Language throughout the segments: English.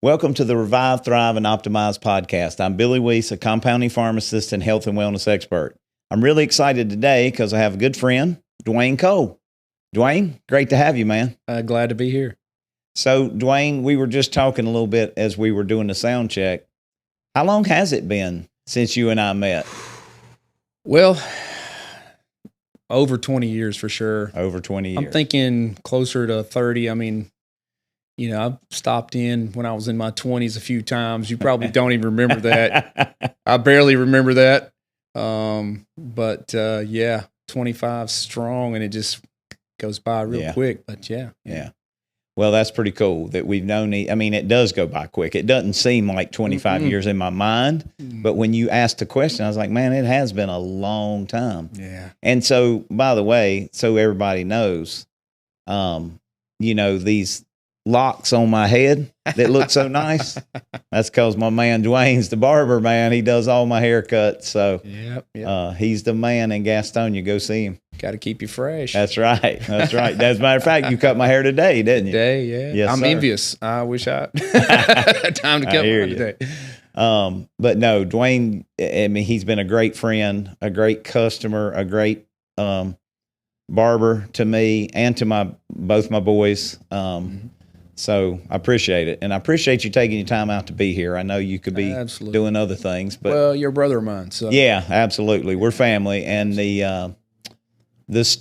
Welcome to the Revive, Thrive, and Optimize podcast. I'm Billy Weiss, a compounding pharmacist and health and wellness expert. I'm really excited today because I have a good friend, Duane Cole. Duane, great to have you, man. Glad to be here. So, Duane, we were just talking a little bit as we were doing the sound check. How long has it been since you and I met? Well, over 20 years for sure. Over 20 years. I'm thinking closer to 30. I mean, you know, I've stopped in when I was in my 20s a few times. You probably don't even remember that. I barely remember that. Yeah, 25 strong, and it just goes by real quick. But yeah. Well, that's pretty cool that we've known. I mean, it does go by quick. It doesn't seem like 25 years in my mind, but when you asked the question, I was like, man, it has been a long time. Yeah. And so, by the way, so everybody knows, these locks on my head that look so nice. That's because my man Duane's the barber, man. He does all my haircuts. So he's the man in Gastonia. Go see him. Got to keep you fresh. That's right. That's right. As a matter of fact, you cut my hair today, didn't you? Today, yeah. Yes, I'm sir. envious. I wish I had time to cut mine today. But no, Duane, I mean, he's been a great friend, a great customer, a great barber to me and to both my boys. So I appreciate it. And I appreciate you taking your time out to be here. I know you could be doing other things, but you're a brother of mine. So yeah, absolutely. We're family, and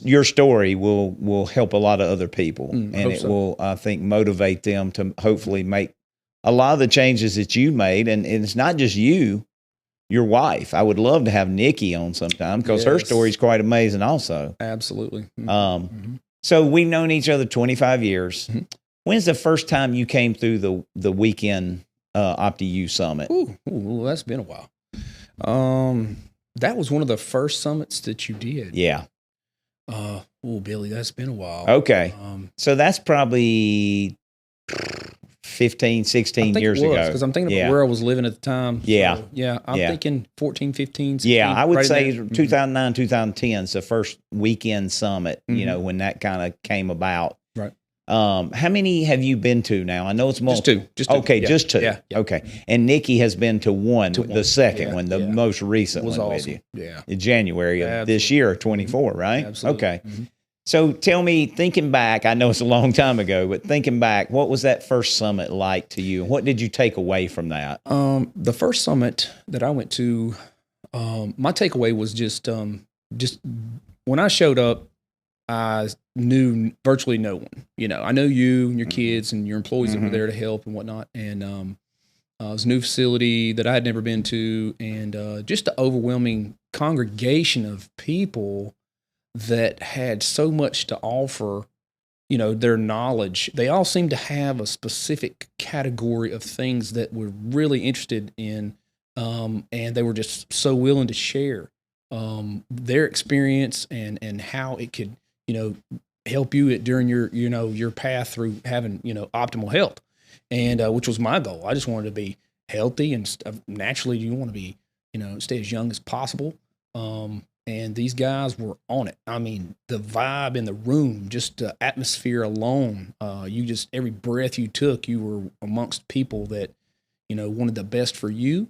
your story will help a lot of other people, and it will, I think, motivate them to hopefully make a lot of the changes that you made. And it's not just you, your wife. I would love to have Nikki on sometime because her story is quite amazing also. Absolutely. So we've known each other 25 years. When's the first time you came through the weekend OptiU Summit? Ooh, that's been a while. That was one of the first summits that you did. Yeah. Billy, that's been a while. Okay. So that's probably 15, 16 years ago. Because I'm thinking about where I was living at the time. Yeah. So, I'm thinking 14, 15, 16. Yeah, I would say 2009, 2010 is the first weekend summit, when that kind of came about. Right. How many have you been to now? I know it's multiple. Just two. Okay, just two. Yeah. Okay. And Nikki has been to one, the second one, the most recent was one awesome. with you. Yeah. In January of this year, 24, right? Absolutely. Okay. So tell me, thinking back, I know it's a long time ago, but thinking back, what was that first summit like to you? What did you take away from that? The first summit that I went to, my takeaway was just when I showed up, I knew virtually no one. I know you and your kids and your employees that were there to help and whatnot. And it was a new facility that I had never been to, and just the overwhelming congregation of people that had so much to offer. Their knowledge. They all seemed to have a specific category of things that we're really interested in, and they were just so willing to share their experience and how it could help you during your path through having, optimal health. And, which was my goal. I just wanted to be healthy, and naturally you want to be, stay as young as possible. And these guys were on it. I mean, the vibe in the room, just the atmosphere alone, every breath you took, you were amongst people that, wanted the best for you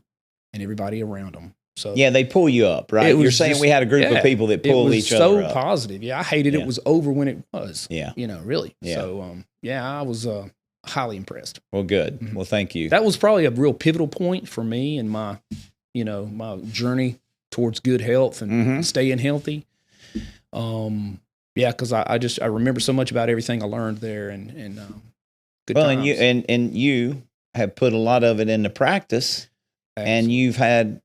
and everybody around them. So yeah, they pull you up, right? You're saying we had a group of people that pulled each other up. It was so positive. Yeah, I hated it was over when it was. Yeah. Really. Yeah. So, I was highly impressed. Well, good. Well, thank you. That was probably a real pivotal point for me in my, my journey towards good health and staying healthy. Because I remember so much about everything I learned there, and good times. And you have put a lot of it into practice. Absolutely. And you've had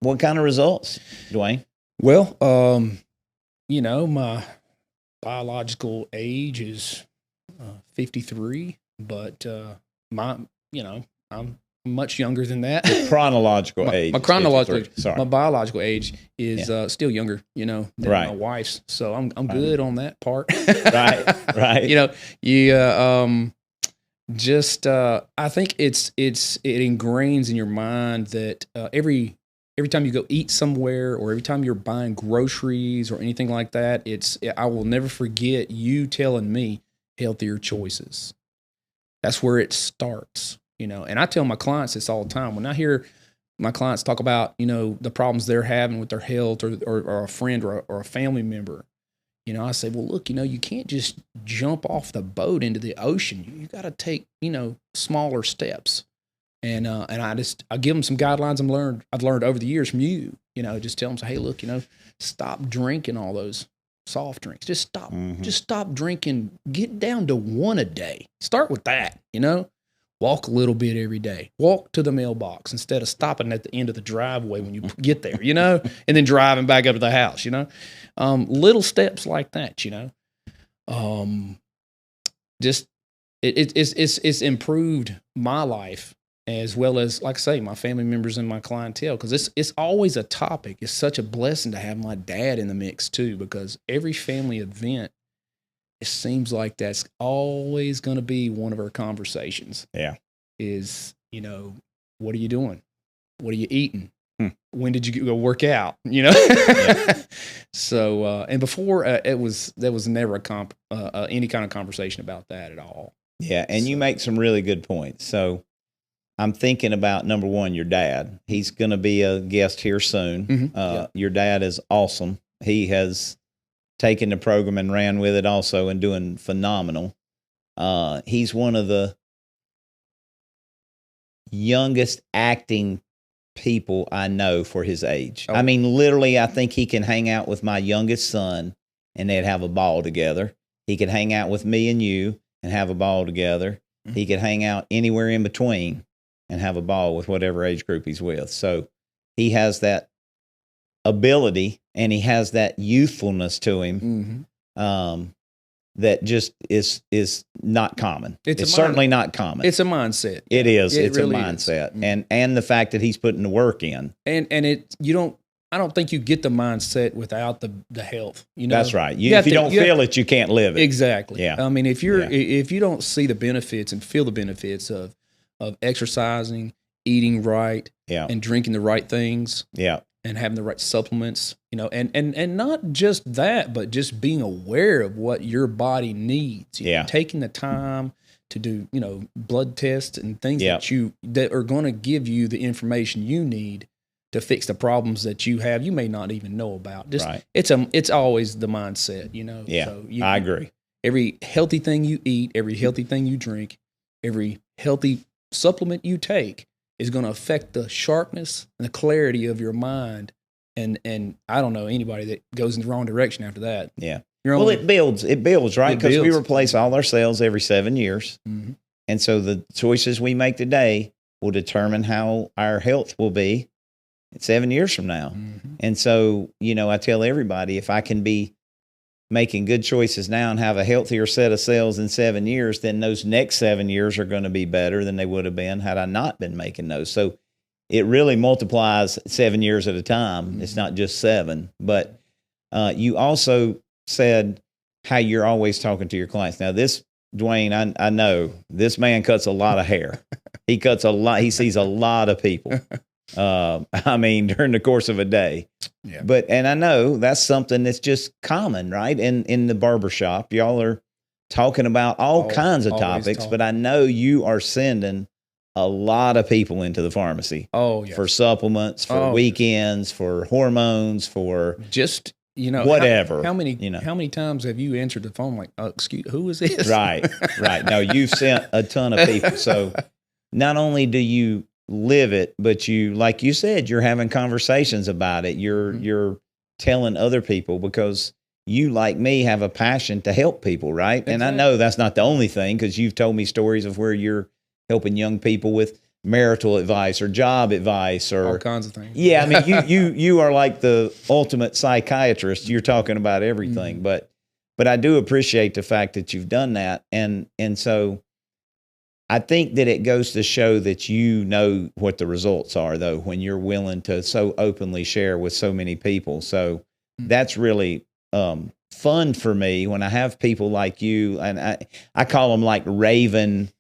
what kind of results, Duane? Well, my biological age is 53, but I'm much younger than that. Your chronological age. My chronological age. Sorry. My biological age is still younger, than my wife's. So I'm good on that part. Right. I think it ingrains in your mind that every time you go eat somewhere, or every time you're buying groceries or anything like that, I will never forget you telling me healthier choices. That's where it starts. And I tell my clients this all the time. When I hear my clients talk about, the problems they're having with their health or a friend or a family member, I say, well, look, you can't just jump off the boat into the ocean. You got to take, smaller steps. And I give them some guidelines I've learned over the years from you, just tell them, hey, look, stop drinking all those soft drinks. Just stop drinking. Get down to one a day. Start with that, walk a little bit every day. Walk to the mailbox instead of stopping at the end of the driveway when you get there, and then driving back up to the house, little steps like that, just it's improved my life as well as, like I say, my family members and my clientele, because it's always a topic. It's such a blessing to have my dad in the mix too, because every family event, it seems like that's always going to be one of our conversations. Yeah. Is, what are you doing? What are you eating? When did you go work out? Yeah. So, and before there was never any kind of conversation about that at all. Yeah. And you make some really good points. So I'm thinking about, number one, your dad. He's going to be a guest here soon. Mm-hmm. Your dad is awesome. He has taken the program and ran with it also and doing phenomenal. He's one of the youngest acting people I know for his age. Oh. I mean, literally, I think he can hang out with my youngest son and they'd have a ball together. He could hang out with me and you and have a ball together. Mm-hmm. He could hang out anywhere in between and have a ball with whatever age group he's with. So he has that ability and he has that youthfulness to him. Mm-hmm. That just is not common. It's certainly not common. It's a mindset. It is. It's really a mindset. Mm-hmm. And the fact that he's putting the work in. And I don't think you get the mindset without the health. That's right. If you don't feel it, you can't live it. Exactly. Yeah. I mean, if you don't see the benefits and feel the benefits of exercising, eating right, and drinking the right things, and having the right supplements, and not just that, but just being aware of what your body needs. Taking the time to do, blood tests and things that are going to give you the information you need to fix the problems that you have, you may not even know about. Just right. It's always the mindset, Yeah, so I agree. Every healthy thing you eat, every healthy thing you drink, every healthy supplement you take is going to affect the sharpness and the clarity of your mind. And I don't know anybody that goes in the wrong direction after that. Yeah. It builds, right? Because we replace all our cells every 7 years. Mm-hmm. And so the choices we make today will determine how our health will be 7 years from now. Mm-hmm. And so, I tell everybody, if I can be making good choices now and have a healthier set of cells in 7 years, then those next 7 years are going to be better than they would have been had I not been making those. So it really multiplies 7 years at a time. Mm-hmm. It's not just 7. But you also said how you're always talking to your clients. Now, this, Duane, I know this man cuts a lot of hair. He cuts a lot. He sees a lot of people. During the course of a day. Yeah. And I know that's something that's just common, right? In the barbershop, y'all are talking about all kinds of topics, but I know you are sending a lot of people into the pharmacy. Oh, yeah. For supplements, for weekends, for hormones, for just, whatever. How many times have you answered the phone like, excuse, who is this? Right. No, you've sent a ton of people. So not only do you live it, but you, like you said, you're having conversations about it. You're telling other people because you, like me, have a passion to help people, right? Exactly. And I know that's not the only thing, because you've told me stories of where you're helping young people with marital advice or job advice or all kinds of things. Yeah, I mean, you are like the ultimate psychiatrist. You're talking about everything, mm-hmm. but I do appreciate the fact that you've done that, and so I think that it goes to show that you know what the results are, though, when you're willing to so openly share with so many people. So mm-hmm. that's really fun for me when I have people like you, and I call them like Raven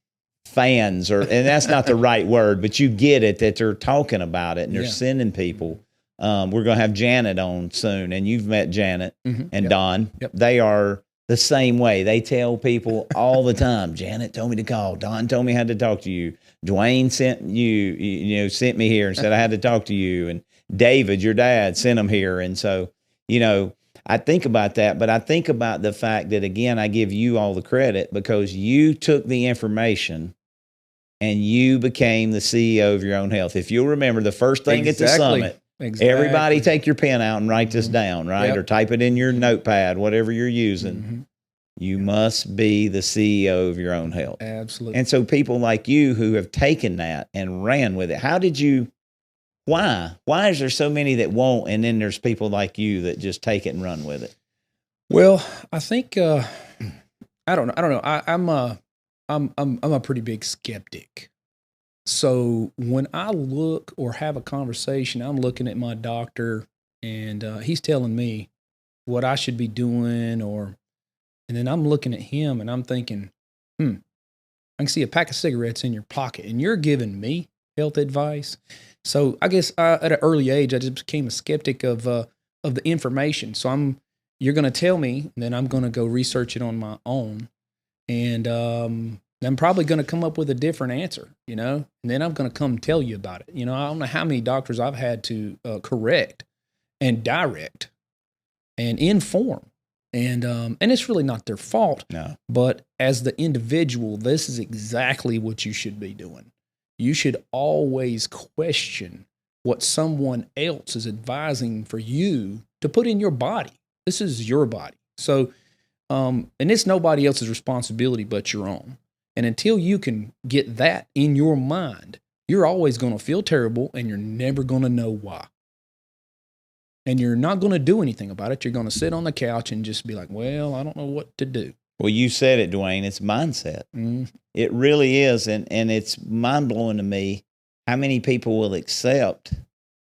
fans, and that's not the right word, but you get it, that they're talking about it and they're sending people. We're going to have Janet on soon, and you've met Janet mm-hmm. and Don. Yep. They are the the same way. They tell people all the time, Janet told me to call. Don told me I had to talk to you. Dwayne sent me here and said I had to talk to you. And David, your dad, sent him here. And so, I think about that, but I think about the fact that, again, I give you all the credit because you took the information and you became the CEO of your own health. If you'll remember the first thing at the summit, everybody take your pen out and write this down, right? Yep. Or type it in your notepad, whatever you're using. Mm-hmm. You must be the CEO of your own health. Absolutely. And so people like you who have taken that and ran with it, why is there so many that won't, and then there's people like you that just take it and run with it? Well, I think I don't know. I'm a pretty big skeptic. So when I look or have a conversation, I'm looking at my doctor and he's telling me what I should be doing, and then I'm looking at him and I'm thinking, I can see a pack of cigarettes in your pocket and you're giving me health advice. So I guess at an early age, I just became a skeptic of the information. So you're going to tell me, and then I'm going to go research it on my own. And I'm probably going to come up with a different answer, and then I'm going to come tell you about it. I don't know how many doctors I've had to correct and direct and inform. And it's really not their fault. No. But as the individual, this is exactly what you should be doing. You should always question what someone else is advising for you to put in your body. This is your body. So, and it's nobody else's responsibility but your own. And until you can get that in your mind, you're always going to feel terrible and you're never going to know why. And you're not going to do anything about it. You're going to sit on the couch and just be like, well, I don't know what to do. Well, you said it, Duane. It's mindset. Mm. It really is. And it's mind-blowing to me how many people will accept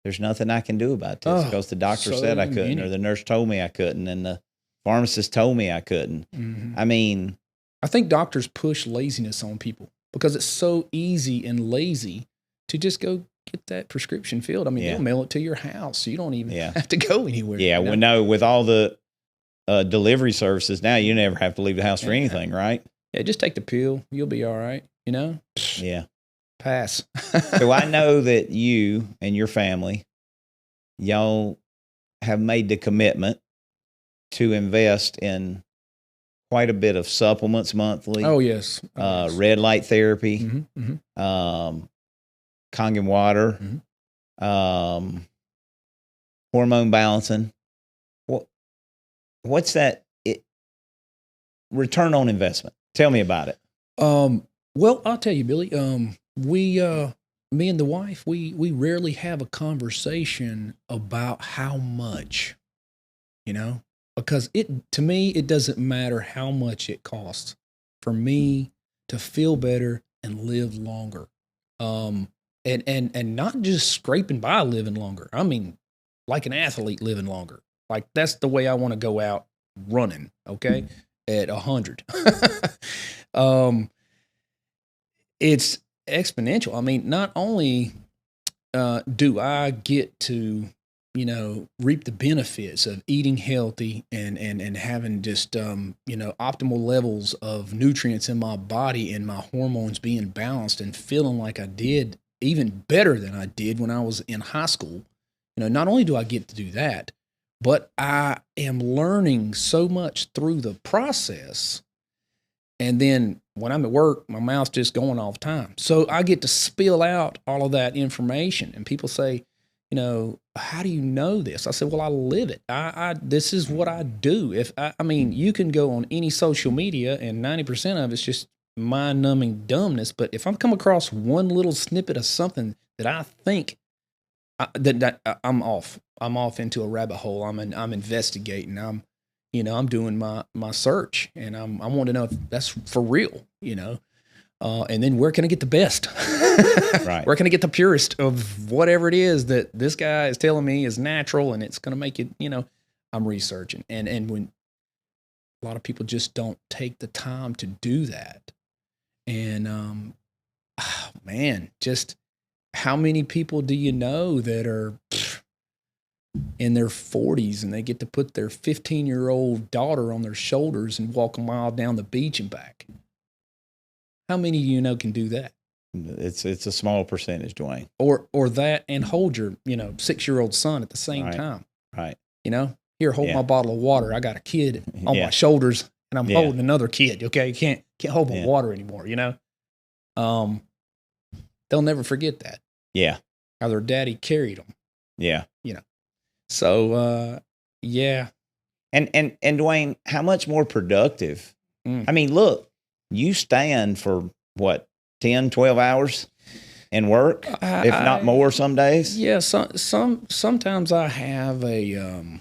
there's nothing I can do about this because the doctor said I couldn't, or the nurse told me I couldn't, and the pharmacist told me I couldn't. Mm-hmm. I mean, I think doctors push laziness on people because it's so easy and lazy to just go get that prescription filled. I mean, they'll mail it to your house. So you don't even have to go anywhere. Yeah, well, no, with all the delivery services now, you never have to leave the house for anything, right? Yeah, just take the pill. You'll be all right, Yeah. Pass. So I know that you and your family, y'all have made the commitment to invest in quite a bit of supplements monthly. Oh, yes. Red light therapy, Kangen water, hormone balancing. What's that return on investment? Tell me about it. Well, I'll tell you, Billy. Me and the wife, we rarely have a conversation about how much, because to me, it doesn't matter how much it costs for me to feel better and live longer. And not just scraping by living longer. I mean, like an athlete living longer. Like that's the way I want to go out running. Okay. At 100. It's exponential. I mean, not only do I get to, reap the benefits of eating healthy and having just, optimal levels of nutrients in my body and my hormones being balanced and feeling like I did even better than I did when I was in high school. Not only do I get to do that, but I am learning so much through the process. And then when I'm at work, my mouth's just going all the time. So I get to spill out all of that information. And people say, how do you know this? I said, well, I live it. This is what I do. You can go on any social media and 90% of it's just mind-numbing dumbness. But if I'm come across one little snippet of something that I think that I'm off into a rabbit hole. I'm investigating. I'm doing my search, and I want to know if that's for real. And then where can I get the best? Right. Where can I get the purest of whatever it is that this guy is telling me is natural, and it's going to make it. I'm researching, and when a lot of people just don't take the time to do that, and just. How many people do you know that are in their 40s and they get to put their 15-year-old daughter on their shoulders and walk a mile down the beach and back. How many do you know can do that? It's a small percentage, Duane. Or that and hold your, 6-year-old son at the same time. Right. Here, hold my bottle of water. I got a kid on my shoulders and I'm holding another kid. Okay. You can't hold my water anymore, They'll never forget that. Yeah. How their daddy carried them. Yeah. So, yeah. And Duane, how much more productive? I mean, look, you stand for what, 10, 12 hours and work, if not more some days? Yeah. Sometimes I have a,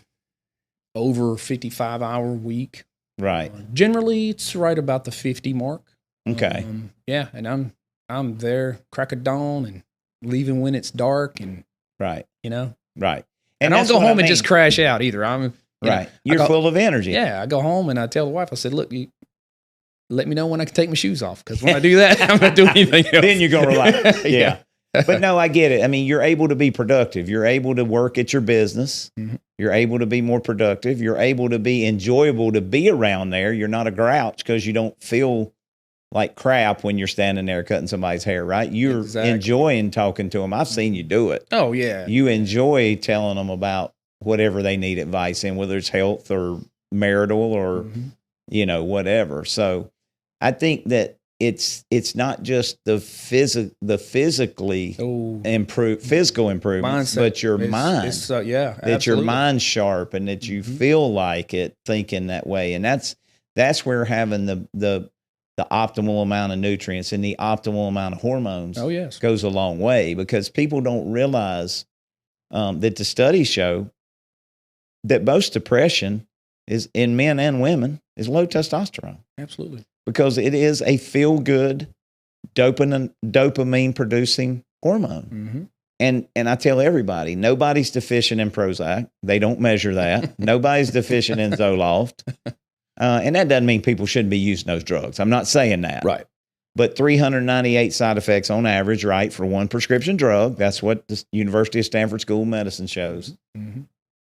over 55-hour week. Right. Generally it's right about the 50 mark. Okay. Yeah. And I'm there crack of dawn and leaving when it's dark and, right. Right. And I don't go home and just crash out either. You're full of energy. Yeah. I go home and I tell the wife, I said, look, you let me know when I can take my shoes off. Cause when I do that, I'm not doing anything else. Then you're going to relax. Yeah. But no, I get it. I mean, you're able to be productive. You're able to work at your business. Mm-hmm. You're able to be more productive. You're able to be enjoyable to be around there. You're not a grouch because you don't feel like crap when you're standing there cutting somebody's hair, right? You're enjoying talking to them. I've seen you do it. Oh, yeah. You enjoy telling them about whatever they need advice in, whether it's health or marital or, whatever. So I think that it's not just the physically physical improvements, mindset, but your mind. That your mind's sharp and that you feel like it, thinking that way. And that's where having the optimal amount of nutrients and the optimal amount of hormones goes a long way, because people don't realize that the studies show that most depression is in men and women is low testosterone. Absolutely. Because it is a feel-good dopamine-producing hormone. And I tell everybody, nobody's deficient in Prozac. They don't measure that. Nobody's deficient in Zoloft. And that doesn't mean people shouldn't be using those drugs. I'm not saying that. Right. But 398 side effects on average, right, for one prescription drug. That's what the University of Stanford School of Medicine shows.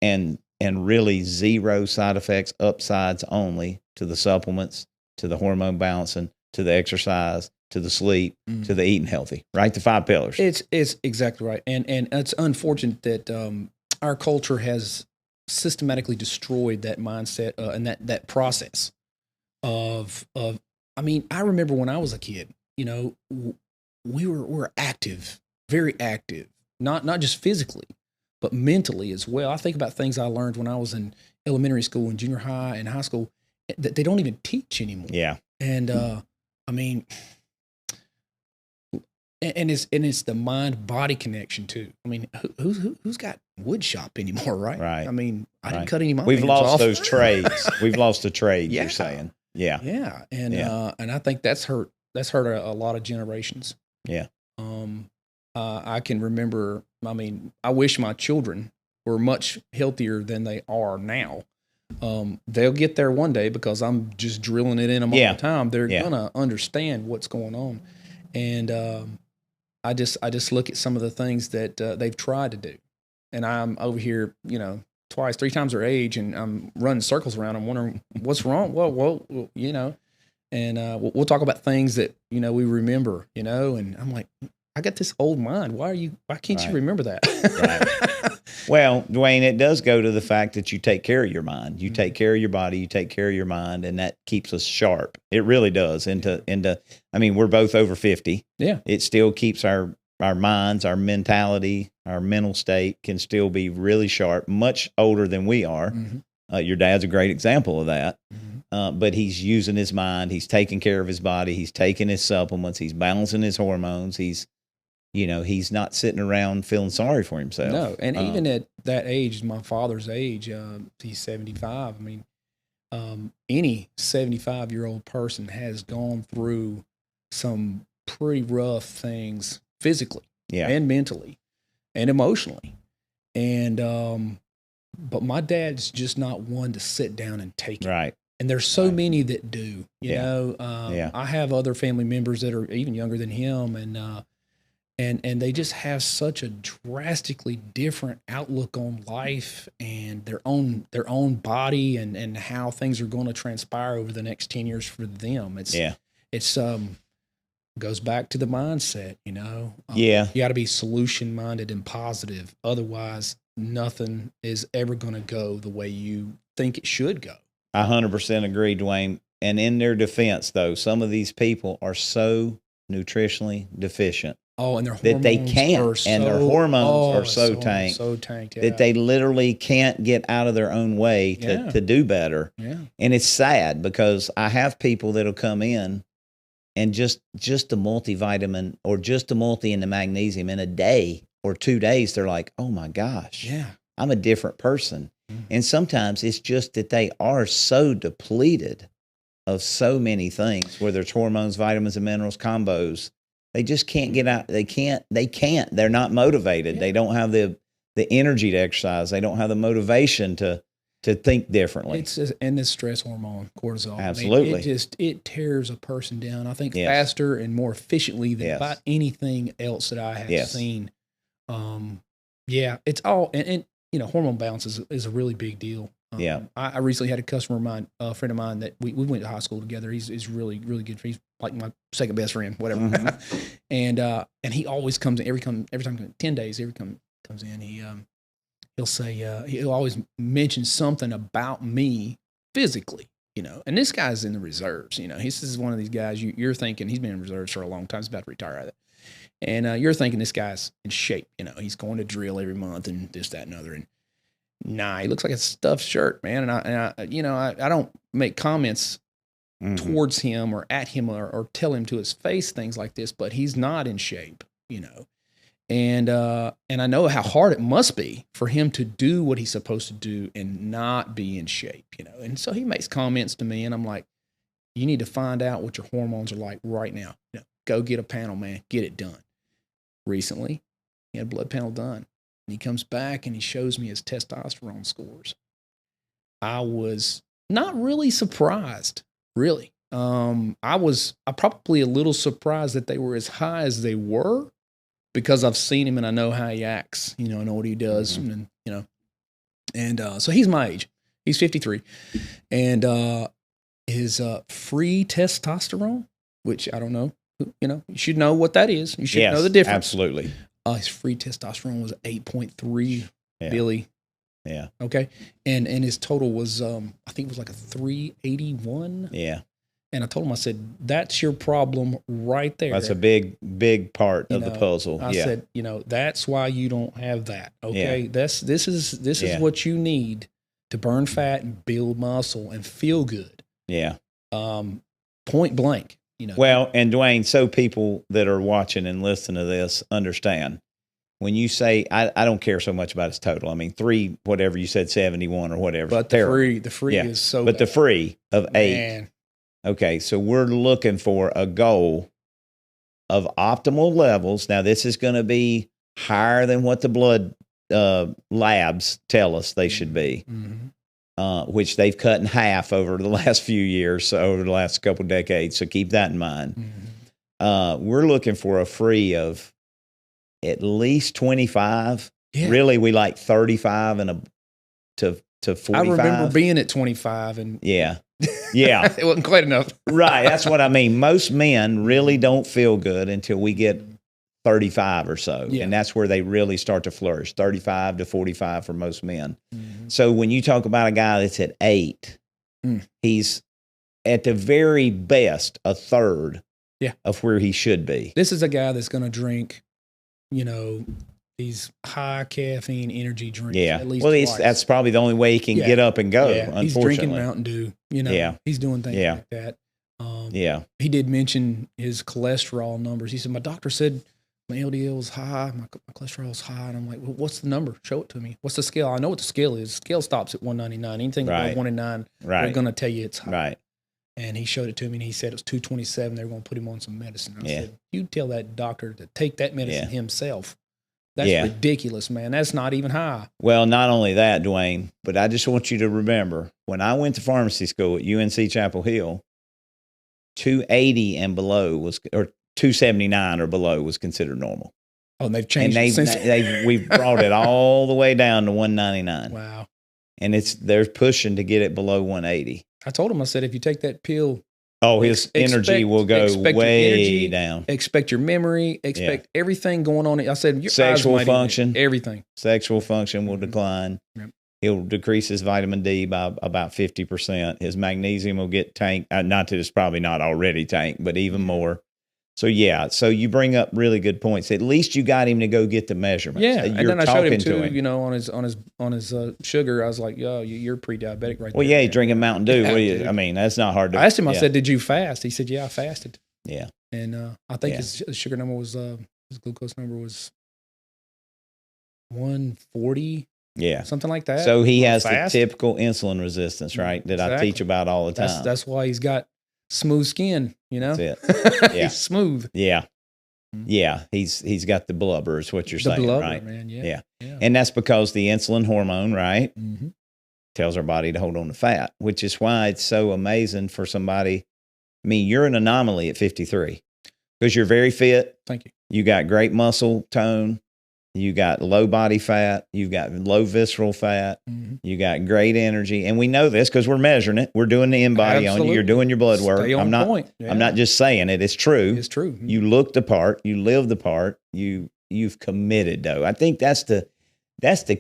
And really zero side effects, upsides only to the supplements, to the hormone balancing, to the exercise, to the sleep, to the eating healthy, right? The 5 pillars. It's exactly right. And it's unfortunate that our culture has systematically destroyed that mindset and that process of I mean, I remember when I was a kid, we were active, very active, not just physically, but mentally as well. I think about things I learned when I was in elementary school and junior high and high school that they don't even teach anymore. Yeah. And I mean, and it's the mind body connection too. I mean, who's got wood shop anymore, right? Right. I mean, I didn't cut any of my We've lost off. those trades. We've lost the trades. You're saying, yeah, and I think that's hurt a lot of generations. Yeah. I can remember. I mean, I wish my children were much healthier than they are now. They'll get there one day because I'm just drilling it in them all the time. They're gonna understand what's going on, and I just look at some of the things that they've tried to do, and I'm over here, 2, 3 times their age, and I'm running circles around them, wondering what's wrong. Well, and we'll talk about things that we remember, and I'm like, I got this old mind. Why can't you remember that? Right. Well, Duane, it does go to the fact that you take care of your mind. You take care of your body, you take care of your mind, and that keeps us sharp. It really does. I mean, we're both over 50. Yeah. It still keeps our minds, our mentality, our mental state can still be really sharp, much older than we are. Your dad's a great example of that. But he's using his mind. He's taking care of his body. He's taking his supplements. He's balancing his hormones. He's not sitting around feeling sorry for himself. No, and even at that age, my father's age, he's 75. I mean, any 75-year-old person has gone through some pretty rough things physically and mentally and emotionally. And but my dad's just not one to sit down and take it. Right. And there's so many that do. I have other family members that are even younger than him, and and they just have such a drastically different outlook on life and their own body and how things are going to transpire over the next 10 years for them. It's goes back to the mindset, you know. Yeah. You got to be solution minded and positive. Otherwise, nothing is ever going to go the way you think it should go. I 100% agree, Duane. And in their defense, though, some of these people are so nutritionally deficient. Oh, and their hormones that they can't, and their hormones are so tanked that they literally can't get out of their own way to do better. Yeah. And it's sad because I have people that'll come in and just the multivitamin or just the multi and the magnesium in a day or 2 days, they're like, oh my gosh, I'm a different person. Mm-hmm. And sometimes it's just that they are so depleted of so many things, whether it's hormones, vitamins and minerals, combos. They just can't get out. They can't. They're not motivated. Yeah. They don't have the energy to exercise. They don't have the motivation to think differently. And the stress hormone, cortisol. Absolutely. I mean, it tears a person down, I think, faster and more efficiently than about anything else that I have seen. It's all, and you know, hormone balance is a really big deal. I recently had a customer of mine, a friend of mine that we went to high school together. He's really, really good. He's like my second best friend, whatever. Mm-hmm. And he always comes in every time 10 days, comes in, he'll say, he'll always mention something about me physically, you know, and this guy's in the reserves, you know, this is one of these guys you're thinking he's been in reserves for a long time. He's about to retire out of it. And you're thinking this guy's in shape, you know, he's going to drill every month and this, that, and other. And nah, he looks like a stuffed shirt, man. And I don't make comments towards him or at him or tell him to his face things like this, but he's not in shape, you know. And I know how hard it must be for him to do what he's supposed to do and not be in shape, you know. And so he makes comments to me, and I'm like, you need to find out what your hormones are like right now. You know, go get a panel, man. Get it done. Recently, he had a blood panel done. And he comes back and he shows me his testosterone scores. I was not really surprised, really. I was probably a little surprised that they were as high as they were because I've seen him and I know how he acts, you know, I know what he does. Mm-hmm. And, you know, and so he's my age. He's 53. And his free testosterone, which I don't know, you know, you should know what that is. You should know the difference. Absolutely. His free testosterone was 8.3 Billy. Yeah. Okay. And his total was, I think it was like a 381. Yeah. And I told him, I said, that's your problem right there. That's a big part of the puzzle. I said, you know, that's why you don't have that. Okay. Yeah. This is what you need to burn fat and build muscle and feel good. Yeah. Point blank. You know. Well, and Duane, so people that are watching and listening to this understand when you say, I don't care so much about his total. I mean, 3, whatever you said, 71 or whatever. But the free is so But bad. the free of 8. Man. Okay. So we're looking for a goal of optimal levels. Now, this is going to be higher than what the blood labs tell us they should be. Mm-hmm. Which they've cut in half over the last few years, so over the last couple of decades. So keep that in mind. Mm-hmm. We're looking for a free of at least 25. Yeah. Really, we like 35 and to 45. I remember being at 25 and yeah, it wasn't quite enough. Right, that's what I mean. Most men really don't feel good until we get 35 or so. Yeah. And that's where they really start to flourish, 35 to 45 for most men. Mm-hmm. So when you talk about a guy that's at 8, he's at the very best a third of where he should be. This is a guy that's going to drink, you know, these high caffeine energy drinks. Yeah. At least that's probably the only way he can get up and go, unfortunately. He's drinking Mountain Dew, you know. He's doing things like that. He did mention his cholesterol numbers. He said, my doctor said my LDL was high, my cholesterol is high. And I'm like, well, what's the number? Show it to me. What's the scale? I know what the scale is. The scale stops at 199. Anything above 109, they're going to tell you it's high. Right. And he showed it to me, and he said it was 227. They were going to put him on some medicine. I said, you tell that doctor to take that medicine himself. That's ridiculous, man. That's not even high. Well, not only that, Duane, but I just want you to remember, when I went to pharmacy school at UNC Chapel Hill, 280 and below or 279 or below was considered normal. Oh, and they've And changed it since. we've brought it all the way down to 199. Wow. And they're pushing to get it below 180. I told him, I said, if you take that pill, his energy will go way down. Expect your memory, everything going on. I said, your sexual function, everything. Sexual function will decline. Yep. He'll decrease his vitamin D by about 50%. His magnesium will get tanked. Not that it's probably not already tanked, but even more. So so you bring up really good points. At least you got him to go get the measurements. Yeah, and then I showed him too. You know, on his sugar, I was like, "Yo, you're pre-diabetic right there." Well, yeah, he's drinking Mountain Dew. I mean, that's not hard to. I asked him. I said, "Did you fast?" He said, "Yeah, I fasted." Yeah, and I think his sugar number was his glucose number was 140. Yeah, something like that. So he has the typical insulin resistance, right? That I teach about all the time. That's why he's got smooth skin, you know. That's it. Yeah, he's smooth. Yeah, yeah. He's got the blubber. Is what you're saying, blubber, right? Man. Yeah, and that's because the insulin hormone, right, tells our body to hold on to fat, which is why it's so amazing for somebody. I mean, you're an anomaly at 53 because you're very fit. Thank you. You got great muscle tone. You got low body fat. You've got low visceral fat. You got great energy. And we know this because we're measuring it. We're doing the in-body on you. You're doing your blood work. Stay on point. Yeah. I'm not just saying it. It's true. It's true. You look the part. You live the part. You've committed, though. I think that's the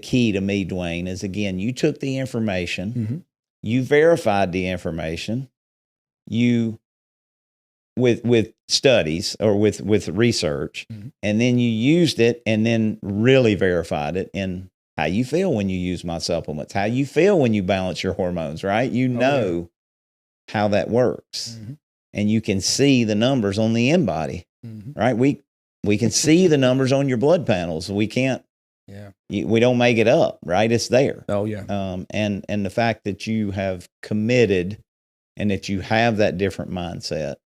key to me, Duane, is, again, you took the information. You verified the information. You with studies or with research, and then you used it and then really verified it in how you feel when you use my supplements, how you feel when you balance your hormones, right? You know how that works, and you can see the numbers on the in-body, right? We can see the numbers on your blood panels. We can't, we don't make it up, right? It's there. Oh yeah. And the fact that you have committed and that you have that different mindset,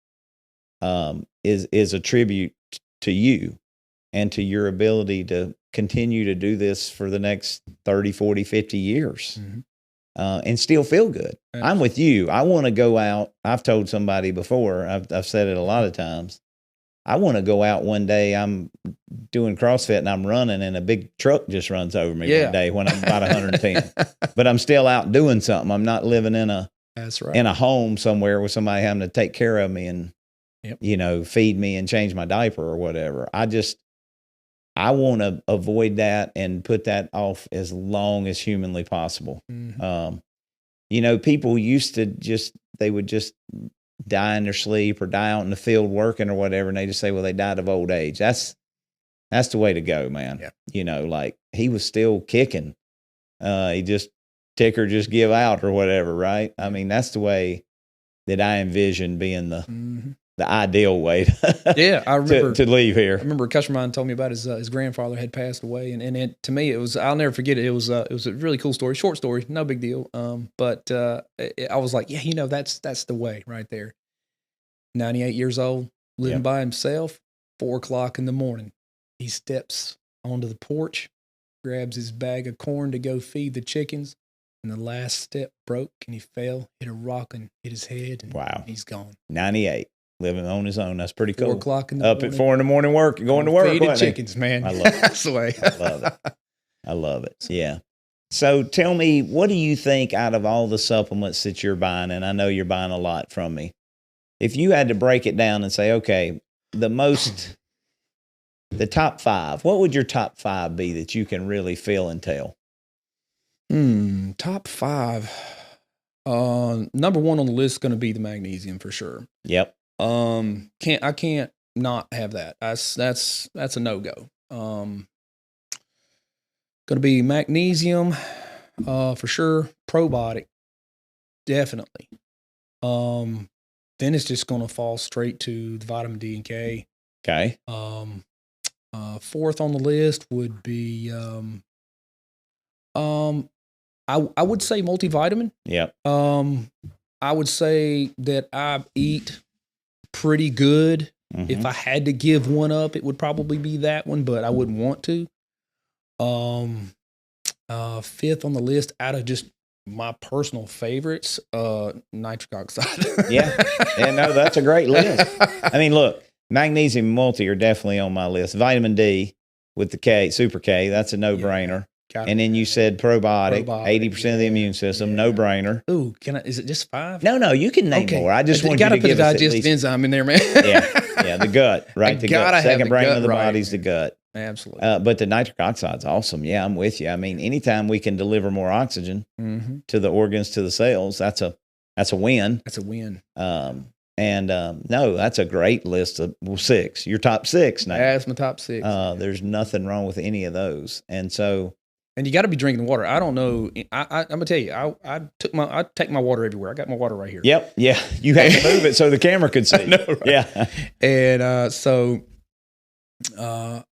is a tribute to you and to your ability to continue to do this for the next 30, 40, 50 years and still feel good. Absolutely. I'm with you. I want to go out. I've told somebody before, I've said it a lot of times. I want to go out one day. I'm doing CrossFit and I'm running and a big truck just runs over me one day when I'm about 110. But I'm still out doing something. I'm not living in a home somewhere with somebody having to take care of me and feed me and change my diaper or whatever. I want to avoid that and put that off as long as humanly possible. People used to they would just die in their sleep or die out in the field working or whatever. And they just say, well, they died of old age. That's the way to go, man. Yeah. Like he was still kicking. He just give out or whatever. Right. I mean, that's the way that I envision being the ideal way I remember to leave here. I remember a customer of mine told me about his grandfather had passed away, and it, to me, it was, I'll never forget it. It was a really cool story, short story, no big deal. But I was like, that's the way right there. 98 years old, living by himself, 4:00 in the morning. He steps onto the porch, grabs his bag of corn to go feed the chickens, and the last step broke, and he fell, hit a rock, and hit his head, and he's gone. 98. Living on his own. That's pretty cool. 4:00 in the morning. Up at 4 a.m. going to work. Feeding chickens, man. I love it. That's the way. I love it. I love it. Yeah. So tell me, what do you think out of all the supplements that you're buying, and I know you're buying a lot from me, if you had to break it down and say, okay, the top 5, what would your top 5 be that you can really feel and tell? Top 5. Number 1 on the list is going to be the magnesium for sure. Yep. I can't not have that. That's a no-go. Going to be magnesium, for sure. Probiotic, definitely. Then it's just going to fall straight to the vitamin D and K. Okay. 4th on the list would be, I would say multivitamin. Yep. I would say that I eat pretty good. If I had to give one up, it would probably be that one, but I wouldn't want to. 5th on the list out of just my personal favorites, nitric oxide. Yeah, no, that's a great list. I mean, look, magnesium and multi are definitely on my list. Vitamin D, with the K, Super K. That's a no-brainer. And then you said probiotic, 80% of the immune system, no-brainer. Ooh, is it just 5? No, you can name more. I just want you to give us at least. You got to put a digestive enzyme in there, man. yeah, the gut, right? The gut. Second brain of the body's the gut. Absolutely. But the nitric oxide's awesome. Yeah, I'm with you. I mean, anytime we can deliver more oxygen to the organs, to the cells, that's a win. That's a win. No, that's a great list of 6. Your top 6 now. That's my top 6. There's nothing wrong with any of those, and you got to be drinking water. I don't know. I'm gonna tell you. I take my water everywhere. I got my water right here. Yep. Yeah. You had to move it so the camera could see. Know, right? Yeah. And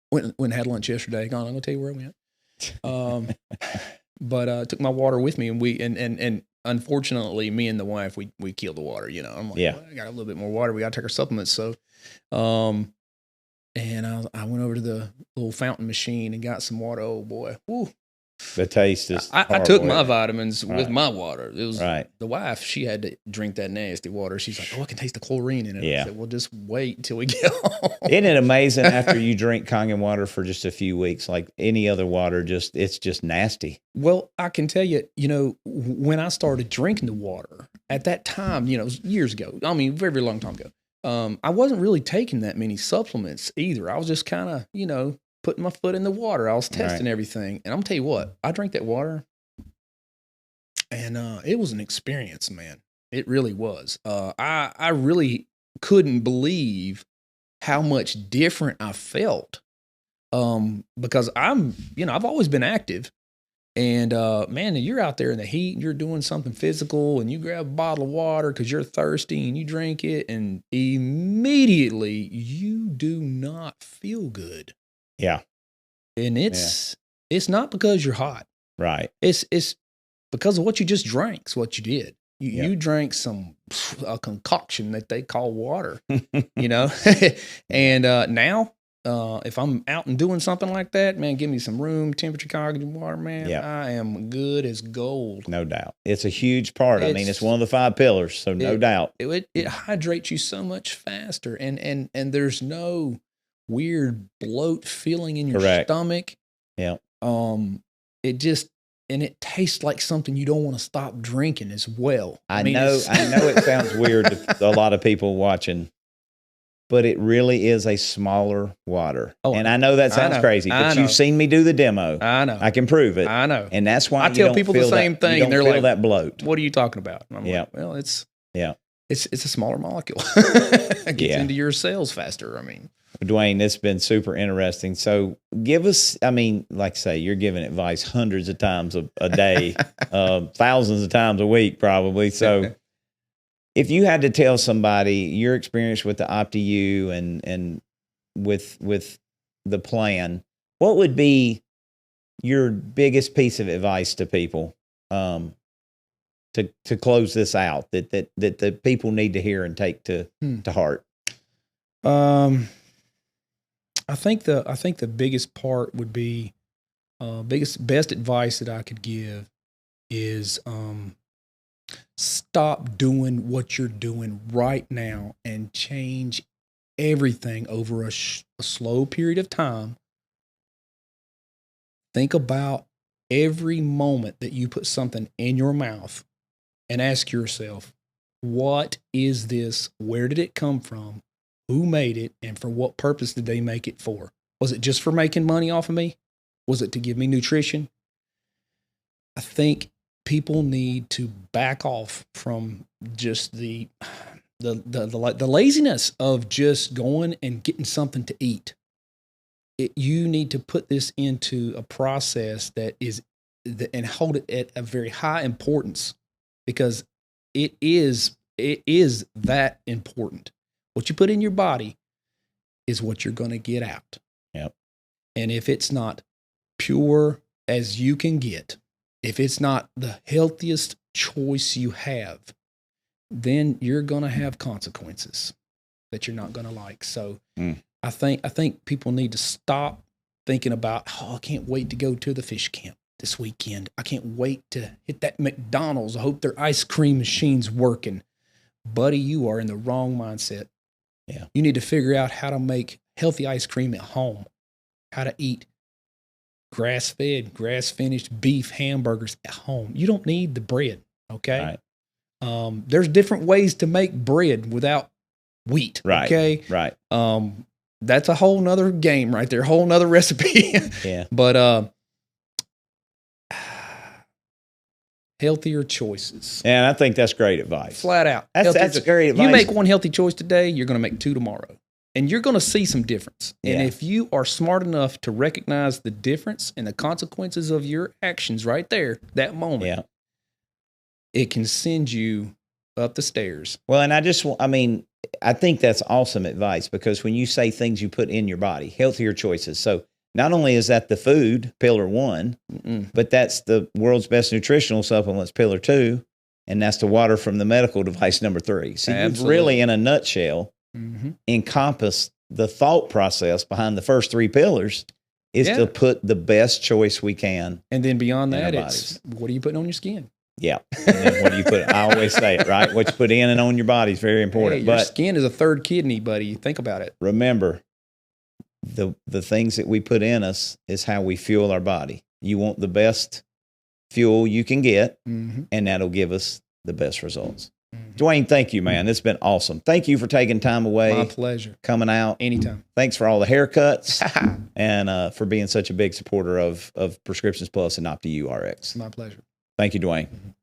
went and had lunch yesterday. I'm gonna tell you where I went. But took my water with me, and we and unfortunately, me and the wife we killed the water. You know, I'm like, well, I got a little bit more water. We got to take our supplements. So, and I went over to the little fountain machine and got some water. Oh boy, woo. The taste is. I took my vitamins with my water. It was the wife. She had to drink that nasty water. She's like, "Oh, I can taste the chlorine in it." Yeah. I said, "Well, just wait until we get home." Isn't it amazing after you drink Kangen water for just a few weeks, like any other water, it's just nasty. Well, I can tell you, when I started drinking the water at that time, it was years ago. I mean, very, very long time ago. I wasn't really taking that many supplements either. I was just kind of, putting my foot in the water. I was testing everything. And I'm tell you what, I drank that water and it was an experience, man. It really was. I really couldn't believe how much different I felt. Because I've always been active. And man, you're out there in the heat and you're doing something physical and you grab a bottle of water because you're thirsty and you drink it and immediately you do not feel good. Yeah. And it's not because you're hot. Right. It's because of what you just drank. It's what you did. You drank a concoction that they call water, and now if I'm out and doing something like that, man, give me some room temperature carbonated water, man. Yeah. I am good as gold. No doubt. It's a huge part. It's one of the 5 pillars. So no doubt. It hydrates you so much faster. And there's no weird bloat feeling in your stomach. Yeah. It tastes like something you don't want to stop drinking as well. I know it sounds weird to a lot of people watching, but it really is a smaller water. Oh, and I know that sounds crazy, but you've seen me do the demo. I know. I can prove it. I know. And that's why I tell people the same thing, and they're like, that bloat. What are you talking about? And I'm like, well, it's a smaller molecule. It gets into your cells faster. Duane, it's been super interesting. So give us, like I say, you're giving advice hundreds of times a day, thousands of times a week probably. So if you had to tell somebody your experience with the OptiU and with the plan, what would be your biggest piece of advice to people to close this out that the people need to hear and take to heart? I think the biggest part would be best advice that I could give is stop doing what you're doing right now and change everything over a slow period of time. Think about every moment that you put something in your mouth and ask yourself, what is this? Where did it come from? Who made it, and for what purpose did they make it for? Was it just for making money off of me? Was it to give me nutrition? I think people need to back off from just the laziness of just going and getting something to eat. You need to put this into a process and hold it at a very high importance, because it is that important. What you put in your body is what you're going to get out. Yep. And if it's not pure as you can get, if it's not the healthiest choice you have, then you're going to have consequences that you're not going to like. So I think people need to stop thinking about, I can't wait to go to the fish camp this weekend. I can't wait to hit that McDonald's. I hope their ice cream machine's working. Buddy, you are in the wrong mindset. Yeah. You need to figure out how to make healthy ice cream at home, how to eat grass-fed, grass-finished beef hamburgers at home. You don't need the bread, okay? Right. There's different ways to make bread without wheat, Right. okay? Right. That's a whole nother game right there, whole nother recipe. Yeah. But healthier choices. And I think that's great advice. Flat out. That's great advice. You make one healthy choice today, you're going to make 2 tomorrow. And you're going to see some difference. Yeah. And if you are smart enough to recognize the difference and the consequences of your actions right there, that moment, it can send you up the stairs. Well, and I think that's awesome advice, because when you say things you put in your body, healthier choices. So not only is that the food, pillar 1, but that's the world's best nutritional supplements, pillar 2, and that's the water from the medical device, number 3. So you've really, in a nutshell, encompass the thought process behind the first 3 pillars is to put the best choice we can. And then beyond that, it's what are you putting on your skin? Yeah. And then what do you put? I always say it, right? What you put in and on your body is very important. Hey, your skin is a 3rd kidney, buddy. Think about it. Remember, the things that we put in us is how we fuel our body. You want the best fuel you can get, and that'll give us the best results. Duane, thank you, man. It's been awesome. Thank you for taking time away. My pleasure. Coming out. Anytime. Thanks for all the haircuts and for being such a big supporter of Prescriptions Plus and OptiU RX. My pleasure. Thank you, Duane.